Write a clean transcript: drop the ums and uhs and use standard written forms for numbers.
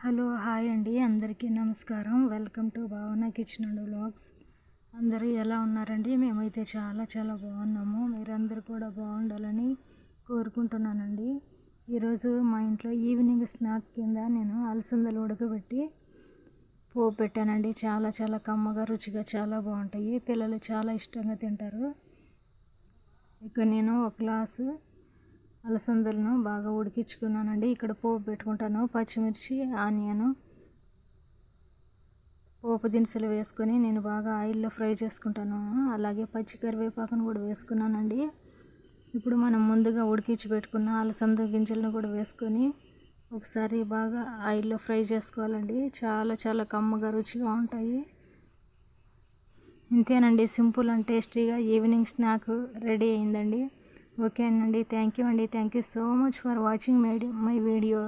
Hello hi అండి, అందరికీ నమస్కారం. వెల్కమ్ టు భావన కిచెన్ అండ్ వ్లాగ్స్. అందరూ ఎలా ఉన్నారండి? మేమైతే చాలా బాగున్నాము. మీరందరూ కూడా బాగుండాలని కోరుకుంటున్నానండి. ఈరోజు మా ఇంట్లో ఈవినింగ్ స్నాక్ కింద నేను అలసందలు ఉడకబెట్టి పోపు పెట్టానండి. చాలా కమ్మగా రుచిగా చాలా బాగుంటాయి. పిల్లలు చాలా ఇష్టంగా తింటారు. ఇక నేను ఒక గ్లాసు అలసందలను బాగా ఉడికించుకున్నానండి. ఇక్కడ పోపు పెట్టుకుంటాను. పచ్చిమిర్చి, ఆనియన్, పోపు దినుసులు వేసుకొని నేను బాగా ఆయిల్లో ఫ్రై చేసుకుంటాను. అలాగే పచ్చి కరివేపాకును కూడా వేసుకున్నానండి. ఇప్పుడు మనం ముందుగా ఉడికించి పెట్టుకున్న అలసంద గింజలను కూడా వేసుకొని ఒకసారి బాగా ఆయిల్లో ఫ్రై చేసుకోవాలండి. చాలా కమ్మగా రుచిగా ఉంటాయి. ఇంతేనండి, సింపుల్ అండ్ టేస్టీగా ఈవినింగ్ స్నాక్ రెడీ అయిందండి. ఓకేనండి, థ్యాంక్ యూ అండి. Thank you so much for watching my video.